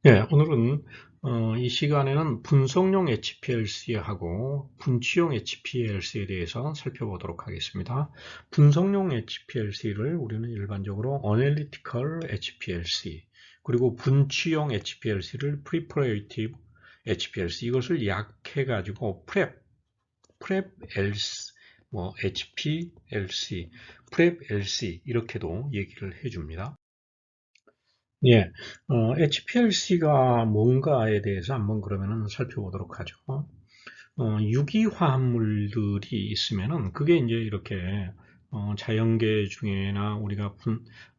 네, 오늘은 이 시간에는 분석용 HPLC하고 분치용 HPLC에 대해서 살펴보도록 하겠습니다. 분석용 HPLC를 우리는 일반적으로 Analytical HPLC, 그리고 분치용 HPLC를 Preparative HPLC, 이것을 약해가지고 PrepLC, HPLC, PrepLC 이렇게도 얘기를 해줍니다. 예, HPLC가 뭔가에 대해서 한번 그러면은 살펴보도록 하죠. 유기화합물들이 있으면은 그게 이제 이렇게 자연계 중에나 우리가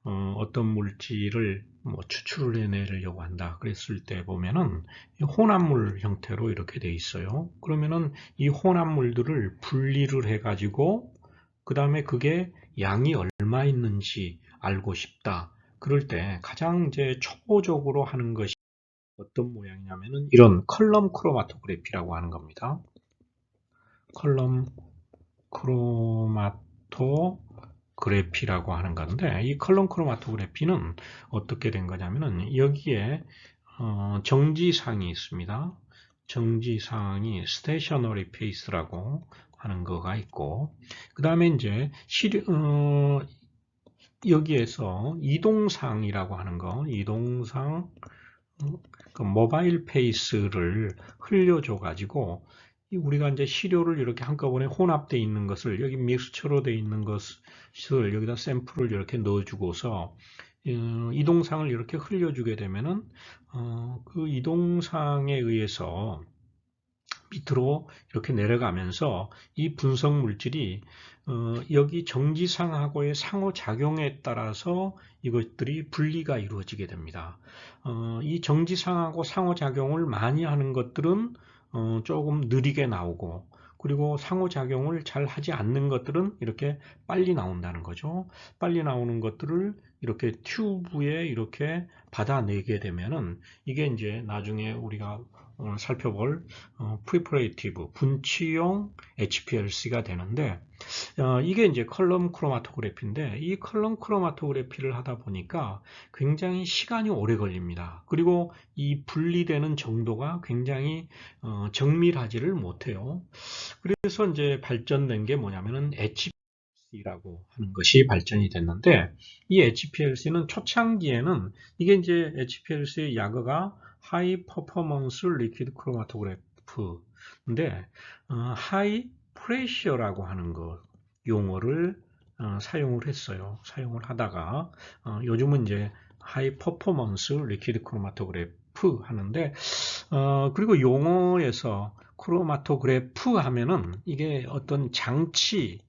어떤 물질을 추출을 해내려고 한다 그랬을 때 보면은 이 혼합물 형태로 이렇게 돼 있어요. 그러면은 이 혼합물들을 분리를 해가지고 그 다음에 그게 양이 얼마 있는지 알고 싶다. 그럴 때 가장 이제 초보적으로 하는 것이 어떤 모양이냐면은 이런 컬럼 크로마토그래피라고 하는 겁니다. 컬럼 크로마토그래피라고 하는 건데, 이 컬럼 크로마토그래피는 어떻게 된 거냐면은 여기에 정지상이 있습니다. 정지상이 스테이셔너리 페이스라고 하는 거가 있고, 그 다음에 이제 여기에서 이동상이라고 하는 거, 이동상, 그 모바일 페이스를 흘려줘 가지고 우리가 이제 시료를 이렇게 한꺼번에 혼합되어 있는 것을 여기 믹스처로 되어 있는 것을 여기다 샘플을 이렇게 넣어주고서 이동상을 이렇게 흘려주게 되면은 그 이동상에 의해서 밑으로 이렇게 내려가면서 이 분석 물질이 여기 정지상하고의 상호작용에 따라서 이것들이 분리가 이루어지게 됩니다. 이 정지상하고 상호작용을 많이 하는 것들은 조금 느리게 나오고, 그리고 상호작용을 잘 하지 않는 것들은 이렇게 빨리 나온다는 거죠. 빨리 나오는 것들을 이렇게 튜브에 이렇게 받아내게 되면은 이게 이제 나중에 우리가 오늘 살펴볼 프리퍼레이티브 분치용 HPLC가 되는데, 이게 이제 컬럼 크로마토그래피인데, 이 컬럼 크로마토그래피를 하다 보니까 굉장히 시간이 오래 걸립니다. 그리고 이 분리되는 정도가 굉장히 정밀하지를 못해요. 그래서 이제 발전된 게 뭐냐면은 HPLC라고 하는 것이 발전이 됐는데, 이 HPLC는 초창기에는 이게 이제 HPLC의 약어가 하이 퍼포먼스 리퀴드 크로마토그래프인데, 하이 프레셔라고 하는 거 용어를 사용을 했어요. 사용을 하다가 요즘은 이제 하이 퍼포먼스 리퀴드 크로마토그래프 하는데, 그리고 용어에서 크로마토그래프 하면은 이게 어떤 장치,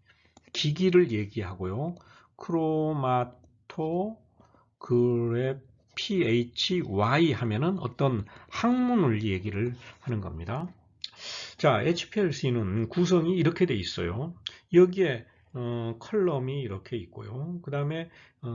기기를 얘기하고요. 크로마토그래프 PHY 하면은 어떤 학문을 얘기를 하는 겁니다. 자, HPLC는 구성이 이렇게 돼 있어요. 여기에 컬럼이 이렇게 있고요. 그 다음에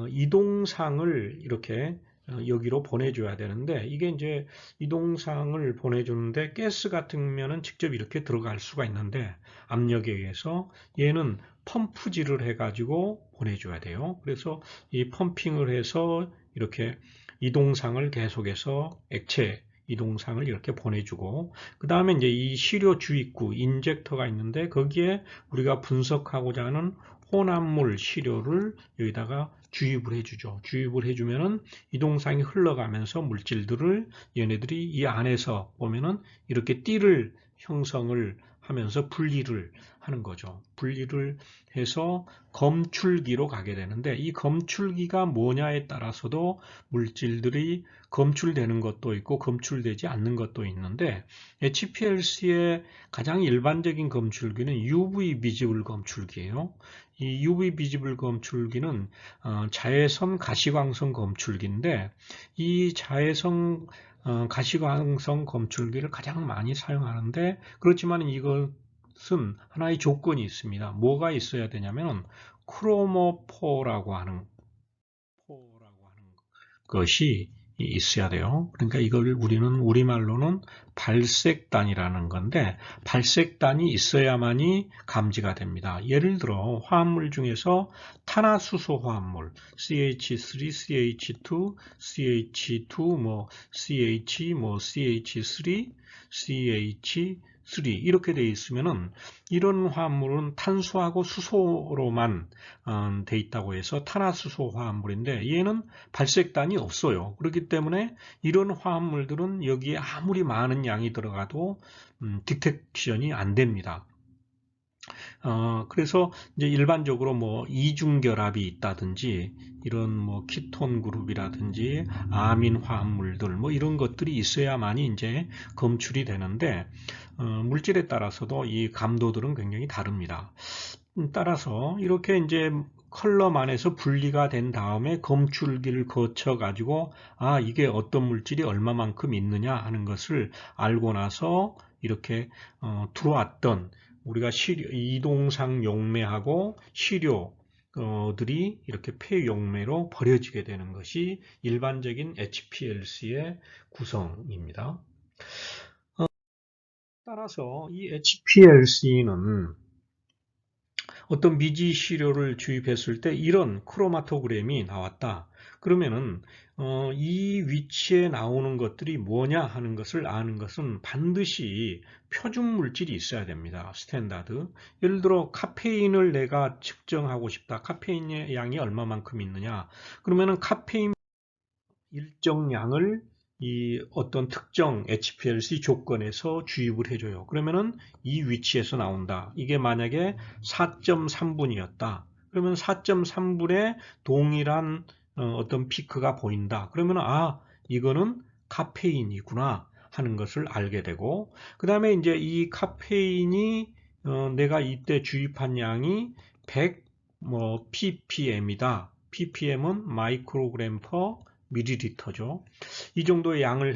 이동상을 이렇게 여기로 보내줘야 되는데, 이게 이제 이동상을 보내주는데 가스 같으면은 직접 이렇게 들어갈 수가 있는데, 압력에 의해서 얘는 펌프질을 해가지고 보내줘야 돼요. 그래서 이 펌핑을 해서 이렇게 이동상을 계속해서 액체 이동상을 이렇게 보내주고, 그 다음에 이제 이 시료 주입구 인젝터가 있는데, 거기에 우리가 분석하고자 하는 혼합물 시료를 여기다가 주입을 해주죠. 주입을 해주면은 이동상이 흘러가면서 물질들을 얘네들이 이 안에서 보면은 이렇게 띠를 형성을 하면서 분리를 하는 거죠. 분리를 해서 검출기로 가게 되는데, 이 검출기가 뭐냐에 따라서도 물질들이 검출되는 것도 있고 검출되지 않는 것도 있는데, HPLC의 가장 일반적인 검출기는 UV 비지블 검출기예요. 이 UV 비지블 검출기는 자외선 가시광선 검출기인데, 이 자외선 가시광선 검출기를 가장 많이 사용하는데, 그렇지만 이것은 하나의 조건이 있습니다. 뭐가 있어야 되냐면 크로모포라고 하는 것이 있어야 돼요. 그러니까 이걸 우리는 우리말로는 발색단이라는 건데 발색단이 있어야만이 감지가 됩니다. 예를 들어 화합물 중에서 탄화수소 화합물 CH3, CH2, CH2, 뭐 CH, 뭐 CH3, CH3 이렇게 되어 있으면은 이런 화합물은 탄수하고 수소로만 돼 있다고 해서 탄화수소 화합물인데 얘는 발색단이 없어요. 그렇기 때문에 이런 화합물들은 여기에 아무리 많은 양이 들어가도 디텍션이 안 됩니다. 그래서 이제 일반적으로 뭐 이중결합이 있다든지 이런 뭐 키톤 그룹이라든지 아민 화합물들 뭐 이런 것들이 있어야만이 이제 검출이 되는데 물질에 따라서도 이 감도들은 굉장히 다릅니다. 따라서 이렇게 이제 컬럼 안에서 분리가 된 다음에 검출기를 거쳐 가지고 이게 어떤 물질이 얼마만큼 있느냐 하는 것을 알고 나서 이렇게 들어왔던 우리가 이동상 용매하고 시료들이 이렇게 폐용매로 버려지게 되는 것이 일반적인 HPLC의 구성입니다. 따라서 이 HPLC는 어떤 미지 시료를 주입했을 때 이런 크로마토그램이 나왔다. 그러면은 이 위치에 나오는 것들이 뭐냐 하는 것을 아는 것은 반드시 표준 물질이 있어야 됩니다. 스탠다드. 예를 들어 카페인을 내가 측정하고 싶다. 카페인의 양이 얼마만큼 있느냐. 그러면은 카페인 일정 양을 이 어떤 특정 HPLC 조건에서 주입을 해줘요. 그러면은 이 위치에서 나온다. 이게 만약에 4.3분이었다. 그러면 4.3분에 동일한 어떤 피크가 보인다. 그러면 이거는 카페인이구나 하는 것을 알게 되고 그 다음에 이제 이 카페인이 내가 이때 주입한 양이 100 ppm이다. ppm은 마이크로그램 퍼 밀리리터죠. 이 정도의 양을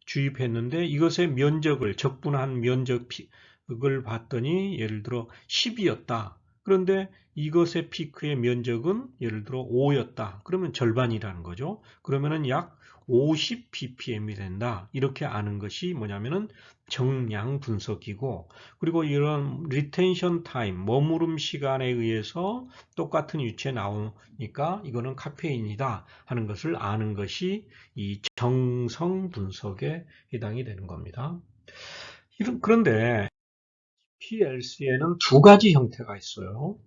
주입했는데 이것의 면적을 적분한 면적을 봤더니 예를 들어 10이었다. 그런데 이것의 피크의 면적은 예를 들어 5였다. 그러면 절반이라는 거죠. 그러면은 약 50 ppm이 된다. 이렇게 아는 것이 뭐냐면은 정량 분석이고 그리고 이런 리텐션 타임, 머무름 시간에 의해서 똑같은 위치에 나오니까 이거는 카페인이다 하는 것을 아는 것이 이 정성 분석에 해당이 되는 겁니다. 그런데 HPLC에는 두 가지 형태가 있어요.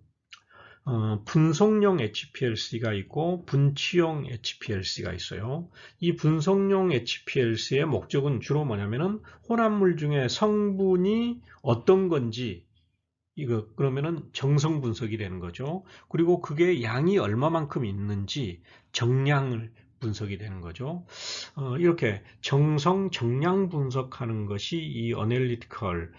분석용 HPLC가 있고 분치용 HPLC가 있어요. 이 분석용 HPLC의 목적은 주로 뭐냐면은 혼합물 중에 성분이 어떤 건지 그러면은 정성 분석이 되는 거죠. 그리고 그게 양이 얼마만큼 있는지 정량을 분석이 되는 거죠. 이렇게 정량 분석하는 것이 이 어널리티컬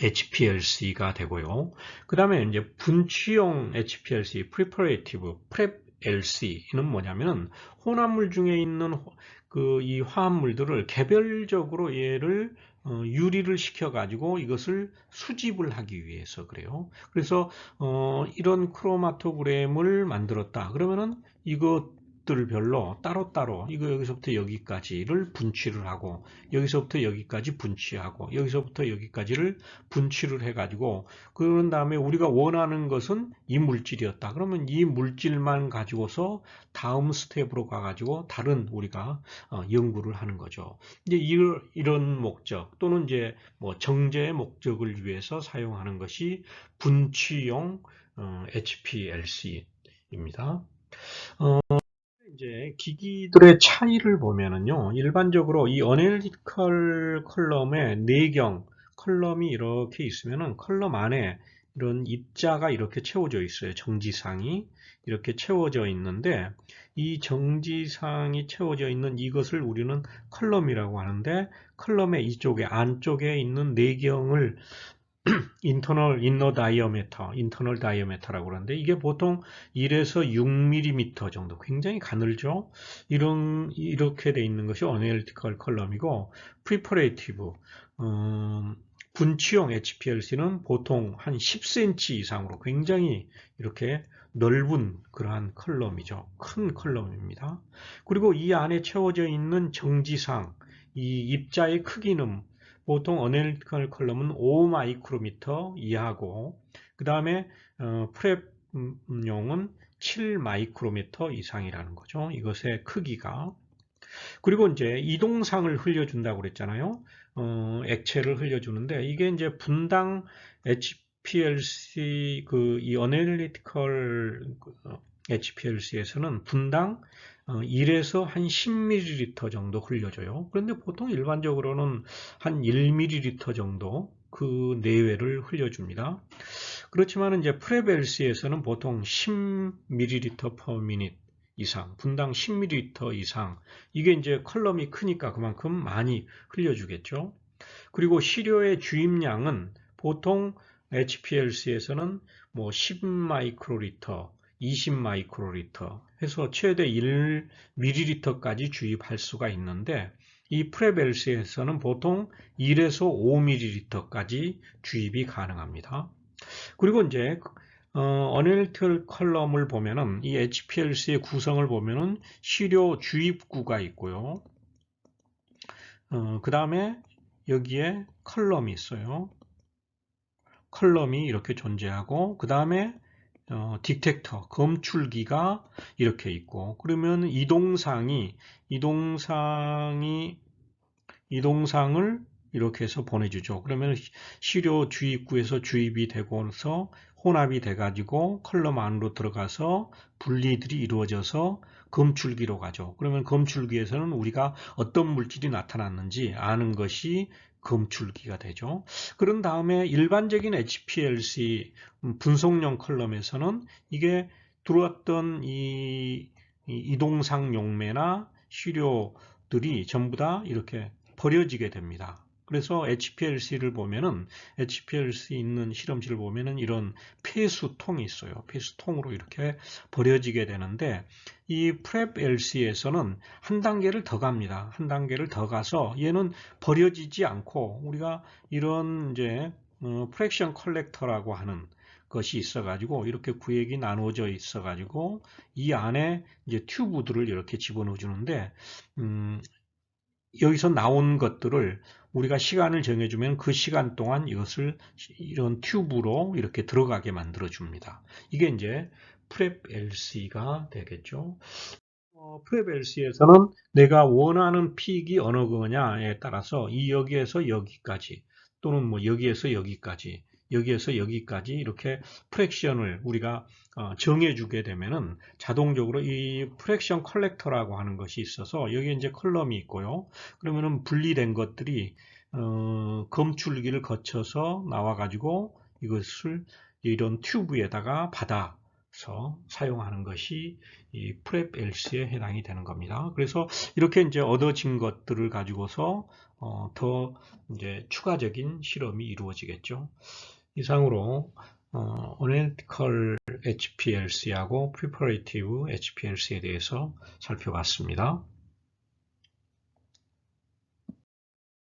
HPLC가 되고요. 그 다음에 이제 분취용 HPLC, Preparative, Prep LC는 뭐냐면은 혼합물 중에 있는 이 화합물들을 개별적으로 얘를 유리를 시켜가지고 이것을 수집을 하기 위해서 그래요. 그래서 이런 크로마토그램을 만들었다. 그러면은 이것들별로 따로따로 이거 여기서부터 여기까지를 분취를 하고 여기서부터 여기까지 분취하고 여기서부터 여기까지를 분취를 해가지고 그런 다음에 우리가 원하는 것은 이 물질이었다. 그러면 이 물질만 가지고서 다음 스텝으로 가가지고 다른 우리가 연구를 하는 거죠. 이제 이런 목적 또는 이제 뭐 정제의 목적을 위해서 사용하는 것이 분취용 HPLC입니다. 이제 기기들의 차이를 보면은요, 일반적으로 이 어널리티컬 컬럼의 내경 컬럼이 이렇게 있으면은 컬럼 안에 이런 입자가 이렇게 채워져 있어요. 정지상이 이렇게 채워져 있는데 이 정지상이 채워져 있는 이것을 우리는 컬럼이라고 하는데 컬럼의 이쪽에 안쪽에 있는 내경을 인터널 다이어메터라고 그러는데 이게 보통 1에서 6mm 정도 굉장히 가늘죠. 이렇게 돼 있는 것이 어널리티컬 컬럼이고 프리퍼레이티브 분치형 HPLC는 보통 한 10cm 이상으로 굉장히 이렇게 넓은 그러한 컬럼이죠. 큰 컬럼입니다. 그리고 이 안에 채워져 있는 정지상, 이 입자의 크기는 보통 어널리티컬 컬럼은 5 마이크로미터 이하고, 그 다음에 프랩용은 7 마이크로미터 이상이라는 거죠. 이것의 크기가. 그리고 이제 이동상을 흘려준다고 그랬잖아요. 액체를 흘려주는데 이게 이제 분당 HPLC 이 어널리티컬 HPLC에서는 분당 1에서 한 10ml 정도 흘려줘요. 그런데 보통 일반적으로는 한 1ml 정도 그 내외를 흘려줍니다. 그렇지만 이제 프레벨시에서는 보통 10ml per minute 이상, 분당 10ml 이상, 이게 이제 컬럼이 크니까 그만큼 많이 흘려주겠죠. 그리고 시료의 주입량은 보통 HPLC에서는 뭐 10 마이크로리터, 20 마이크로리터 해서 최대 1ml까지 주입할 수가 있는데, 이 프레벨시에서는 보통 1에서 5ml까지 주입이 가능합니다. 그리고 이제 어널리티컬 컬럼을 보면은 이 HPLC의 구성을 보면은 시료 주입구가 있고요. 그 다음에 여기에 컬럼이 있어요. 컬럼이 이렇게 존재하고, 그 다음에 디텍터, 검출기가 이렇게 있고, 그러면 이동상을 이렇게 해서 보내주죠. 그러면 시료 주입구에서 주입이 되고서 혼합이 돼가지고 컬럼 안으로 들어가서 분리들이 이루어져서 검출기로 가죠. 그러면 검출기에서는 우리가 어떤 물질이 나타났는지 아는 것이 검출기가 되죠. 그런 다음에 일반적인 HPLC 분석용 컬럼에서는 이게 들어왔던 이 이동상 용매나 시료들이 전부 다 이렇게 버려지게 됩니다. 그래서 HPLC를 보면은, HPLC 있는 실험실을 보면은 이런 폐수통이 있어요. 폐수통으로 이렇게 버려지게 되는데, 이 PrepLC에서는 한 단계를 더 갑니다. 한 단계를 더 가서 얘는 버려지지 않고 우리가 이런 이제 프랙션 컬렉터라고 하는 것이 있어가지고 이렇게 구획이 나누어져 있어가지고 이 안에 이제 튜브들을 이렇게 집어넣어 주는데, 여기서 나온 것들을 우리가 시간을 정해주면 그 시간 동안 이것을 이런 튜브로 이렇게 들어가게 만들어 줍니다. 이게 이제 PrepLC가 되겠죠. PrepLC에서는 내가 원하는 픽이 어느 거냐에 따라서 여기에서 여기까지, 또는 뭐 여기에서 여기까지, 여기에서 여기까지 이렇게 프랙션을 우리가 정해주게 되면은 자동적으로 이 프랙션 컬렉터라고 하는 것이 있어서 여기에 이제 컬럼이 있고요. 그러면은 분리된 것들이 검출기를 거쳐서 나와가지고 이것을 이런 튜브에다가 받아서 사용하는 것이 이 PrepLC에 해당이 되는 겁니다. 그래서 이렇게 이제 얻어진 것들을 가지고서 더 이제 추가적인 실험이 이루어지겠죠. 이상으로 Analytical HPLC하고 Preparative HPLC에 대해서 살펴봤습니다.